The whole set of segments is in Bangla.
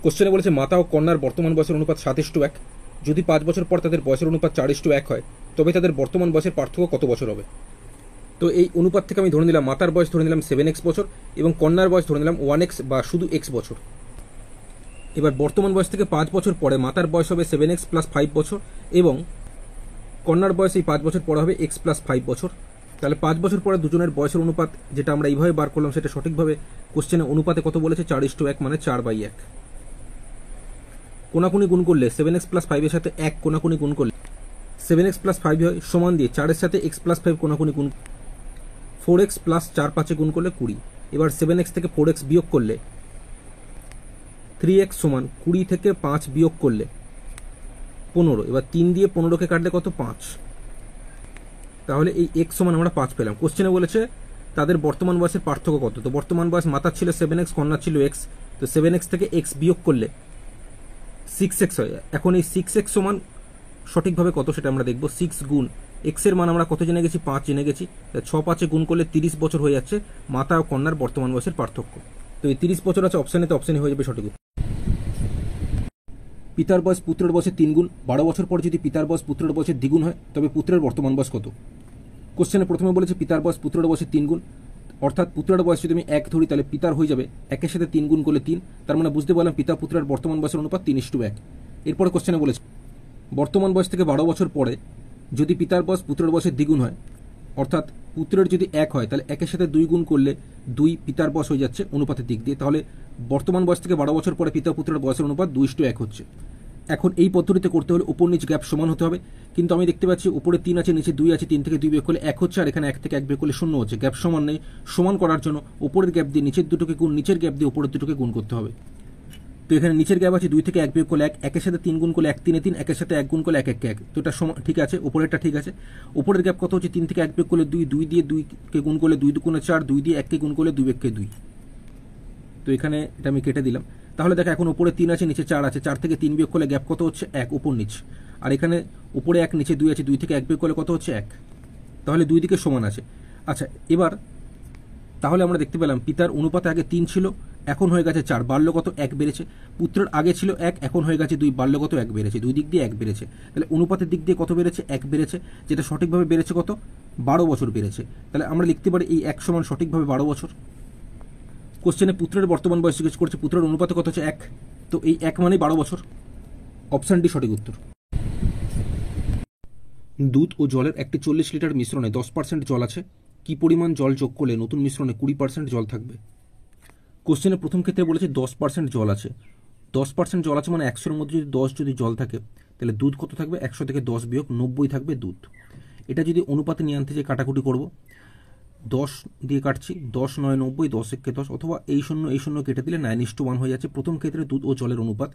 কোশ্চেনে বলেছে মাতা ও কন্যার বর্তমান বয়সের অনুপাত 7:1। যদি 5 বছর পর তাদের বয়সের অনুপাত 4:1 হয়, তবে তাদের বর্তমান বয়সের পার্থক্য কত বছর হবে? তো এই অনুপাত থেকে আমি ধরে নিলাম মাতার বয়স ধরে নিলাম 7x বছর এবং কন্যার বয়স ধরে নিলাম 1x বা শুধু x বছর। এবার বর্তমান বয়স থেকে 5 বছর পরে মাতার বয়স হবে 7x + 5 বছর এবং কন্যার বয়স এই 5 বছর পরে হবে x + 5 বছর। তাহলে 5 বছর পরে দুজনের বয়সের অনুপাত যেটা আমরা এইভাবে বার করলাম সেটা সঠিকভাবে কোশ্চেনে অনুপাতে কত বলেছে 4:1 মানে 4/1। কোনাকুনি গুণ করলে 7x + 5 এর সাথে 1 কোনাকুনি গুণ করলে 7x + 5 হয় সমান দিয়ে 4 এর সাথে x + 5 কোনাকুনি গুণ 4x + 4 5 গুণ করলে 20। এবার 7x থেকে 4x বিয়োগ করলে 3x সমান 20 থেকে 5 বিয়োগ করলে 15। এবার 3 দিয়ে 15কে কাটলে কত 5। তাহলে এই x সমান আমরা 5 পেলাম। কোশ্চেনে বলেছে তাদের বর্তমান বয়সের পার্থক্য কত। তো বর্তমান বয়স মাতার ছিল 7x, কন্যার ছিল x। তো 7x থেকে x বিয়োগ করলে 6x হয়। এখন এই 6x সমান সঠিকভাবে কত সেটা আমরা দেখব। 6 গুণ x এর মান আমরা কত জেনে গেছি 5 জেনে গেছি। 6 5 গুণ করলে 30 বছর হয়ে যাচ্ছে মাতা ও কন্যার বর্তমান বয়সের পার্থক্য। তো এই 30 বছর আছে অপশানে, তো অপশানে হয়ে যাবে সঠিক। পিতার বয়স পুত্রের বয়সের 3 গুণ। 12 বছর পর যদি পিতার বয়স পুত্রের বয়সের দ্বিগুণ হয় তবে পুত্রের বর্তমান বয়স কত? কোশ্চেনে প্রথমে বলেছে পিতার বয়স পুত্রের বয়সের 3 গুণ, অর্থাৎ পুত্রের বয়স যদি আমি 1 ধরি তাহলে পিতার হয়ে যাবে 1-এর সাথে 3 গুণ করলে 3। তার মানে বুঝতে পারলাম পিতা পুত্রের বর্তমান বয়সের অনুপাত 3:1। এরপরে কোশ্চেনে বলেছে বর্তমান বয়স থেকে 12 বছর পরে যদি পিতার বয়স পুত্রের বয়সের দ্বিগুণ হয়, অর্থাৎ পুত্রের যদি 1 হয় তাহলে 1-এর সাথে 2 গুণ করলে 2 পিতার বয়স হয়ে যাচ্ছে অনুপাতের দিক দিয়ে। তাহলে বর্তমান বয়স থেকে 12 বছর পরে পিতা পুত্রের বয়সের অনুপাত 2:1 হচ্ছে। এখন এই পদ্ধতিতে করতে হলে উপর নিচ গ্যাপ সমান হতে হবে, কিন্তু আমি দেখতে পাচ্ছি উপরে 3 আছে নিচে 2 আছে, 3 থেকে 2 বিয়োগ করলে 1 হচ্ছে আর এখানে 1 থেকে 1 বিয়োগ করলে 0 হচ্ছে। গ্যাপ সমান নেই। সমান করার জন্য উপরের গ্যাপ দিয়ে নিচের দুটোকে গুণ, নিচের গ্যাপ দিয়ে উপরের দুটোকে গুণ করতে হবে। তো এখানে নিচের গ্যাপ আছে 2 থেকে 1 বিয়োগ করলে 1, 1-এর সাথে 3 গুণ করলে 1 3 3, 1-এর সাথে 1 গুণ করলে 1 1 1। তো এটা সমান ঠিক আছে, উপরেরটা ঠিক আছে। উপরের গ্যাপ কত হচ্ছে 3 থেকে 1 বিয়োগ করলে 2, 2 দিয়ে 2কে গুণ করলে 2 2 4, 2 দিয়ে 1কে গুণ করলে 2 1 2। তো এখানে এটা আমি কেটে দিলাম। তাহলে দেখো এখন উপরে 3 আছে নিচে 4 আছে, 4 থেকে 3 বিয়োগ করলে গ্যাপ কত হচ্ছে 1 উপর নিচ। আর এখানে উপরে 1 নিচে 2 আছে, 2 থেকে 1 বিয়োগ করলে কত হচ্ছে 1। তাহলে দুই দিকে সমান আছে। আচ্ছা এবার তাহলে আমরা দেখতে পেলাম পিতার অনুপাত আগে 3 ছিল, এখন হয়ে গেছে 4, বাড়লো কত 1 বেড়েছে। পুত্রের আগে ছিল 1, এখন হয়ে গেছে 2, বাড়লো কত 1 বেড়েছে। দুই দিক দিয়ে 1 বেড়েছে। তাহলে অনুপাতের দিক দিয়ে কত বেড়েছে 1 বেড়েছে, যেটা সঠিকভাবে বেড়েছে কত 12 বছর বেড়েছে। তাহলে আমরা লিখতে পারি এই 1 সমান সঠিকভাবে 12 বছর। কোশ্চেনে পুত্রের বর্তমান বয়স জিজ্ঞেস করছে, পুত্রের অনুপাত কত হচ্ছে 1, তো এই 1 মানেই 12 বছর। অপশন ডি সঠিক উত্তর। দুধ ও জলের একটি 40 লিটার মিশ্রণে 10% জল আছে, কি পরিমাণ জল যোগ করলে নতুন মিশ্রণে 20% জল থাকবে? কোশ্চেনের প্রথম ক্ষেত্রে বলেছে 10% জল আছে। 10% জল আছে মানে 100-এর মধ্যে যদি 10 যদি জল থাকে তাহলে দুধ কত থাকবে 100 থেকে 10 বিয়োগ 90 থাকবে দুধ। এটা যদি অনুপাতে নিয়ে আনতে যে কাটাকুটি করব, 10 দিয়ে কাটছি, 10 9 90, 10 1 10, অথবা এই শূন্য কেটে দিলে 9:1 হয়ে যাচ্ছে প্রথম ক্ষেত্রে দুধ ও জলের অনুপাত।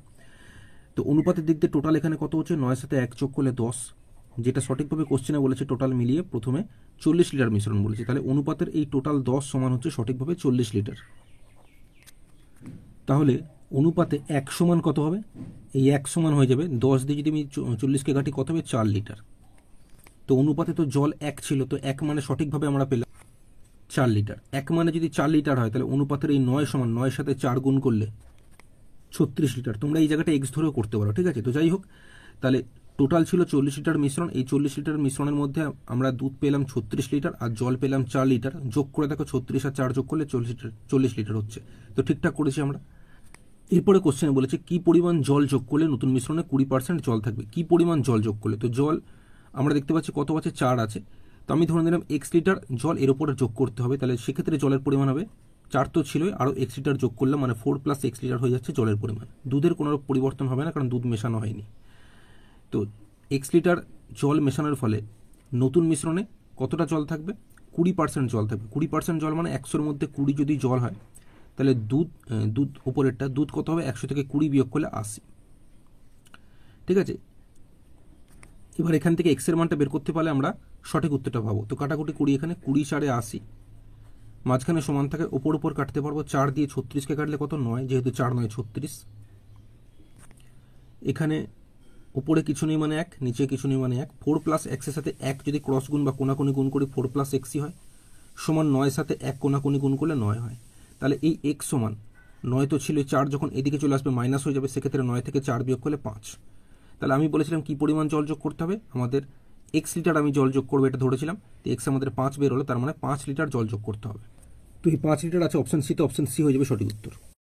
তো অনুপাতের দিক দিয়ে টোটাল এখানে কত হচ্ছে 9 সাথে 1 যোগ করলে 10, যেটা সঠিকভাবে কোশ্চেনে বলেছে টোটাল মিলিয়ে প্রথমে 40 লিটার মিশ্রণ বলেছে। তাহলে অনুপাতের এই টোটাল 10 সমান হচ্ছে সঠিকভাবে 40 লিটার। তাহলে অনুপাতে 1 সমান কত হবে, এই 1 সমান হয়ে যাবে 10 দিয়ে যদি আমি 40কে কাটি কত হবে 4 লিটার। তো অনুপাতে তো জল 1 ছিল, তো 1 মানে সঠিকভাবে আমরা পেলাম 4 লিটার। 1 মানে যদি 4 লিটার হয় তাহলে অনুপাতের এই 9 সমান 9-এর সাথে 4 গুণ করলে 36 লিটার। তোমরা এই জায়গাটা এক্স ধরেও করতে পারো, ঠিক আছে। তো যাই হোক, তাহলে টোটাল ছিল 40 লিটার মিশ্রণ। এই 40 লিটার মিশ্রণের মধ্যে আমরা দুধ পেলাম 36 লিটার আর জল পেলাম 4 লিটার। যোগ করে দেখো 36 আর 4 যোগ করলে 40 লিটার হচ্ছে। তো ঠিকঠাক করেছি আমরা। এরপরে কোশ্চেনে বলেছে কি পরিমাণ জল যোগ করলে নতুন মিশ্রণে 20% জল থাকবে। কি পরিমাণ জল যোগ করলে, তো জল আমরা দেখতে পাচ্ছি কত আছে 4 আছে, তো আমি ধরে নিলাম x লিটার জল এর উপরে যোগ করতে হবে। তাহলে সেক্ষেত্রে জলের পরিমাণ হবে 4 তো ছিলই, আরও x লিটার যোগ করলাম মানে 4 + x লিটার হয়ে যাচ্ছে জলের পরিমাণ। দুধের কোনো পরিবর্তন হবে না কারণ দুধ মেশানো হয়নি। তো x লিটার জল মেশানোর ফলে নতুন মিশ্রণে কতটা জল থাকবে 20% জল থাকবে। 20% জল মানে 100-এর মধ্যে 20 যদি জল হয় তাহলে দুধ উপরেরটা দুধ কত হবে 100 থেকে 20 বিয়োগ করলে 80, ঠিক আছে। এবার এখান থেকে এক্স এর মানটা বের করতে পারলে আমরা সঠিক উত্তরটা পাবো। তো কাটাকুটি 20, এখানে 20 4 80, মাঝখানে সমান থাকে, উপর কাটতে পারবো। 4 দিয়ে 36কে কাটলে কত 9, যেহেতু 4 9 36। এখানে উপরে কিছু নেই মানে 1, নিচে কিছু নেই মানে 1। 4 + x এর সাথে 1 যদি ক্রস গুণ বা কোনাকুনি গুণ করি 4 + x হয়, সমান 9 সাথে 1 কোনাকুনি গুণ করলে 9 হয়। তাহলে এই x সমান 9 তো ছিল 4, যখন এদিকে চলে আসবে মাইনাস হয়ে যাবে, সেক্ষেত্রে 9 থেকে 4 বিয়োগ করলে 5। তাহলে আমি বলেছিলাম কি পরিমাণ জল যোগ করতে হবে, আমাদের x লিটার আমি জল যোগ করবো এটা ধরেছিলাম, তো x আমাদের 5 বের হলো, তার মানে 5 লিটার জল যোগ করতে হবে। তো এই 5 লিটার আছে অপশন সি, তো অপশন সি হয়ে যাবে সঠিক উত্তর।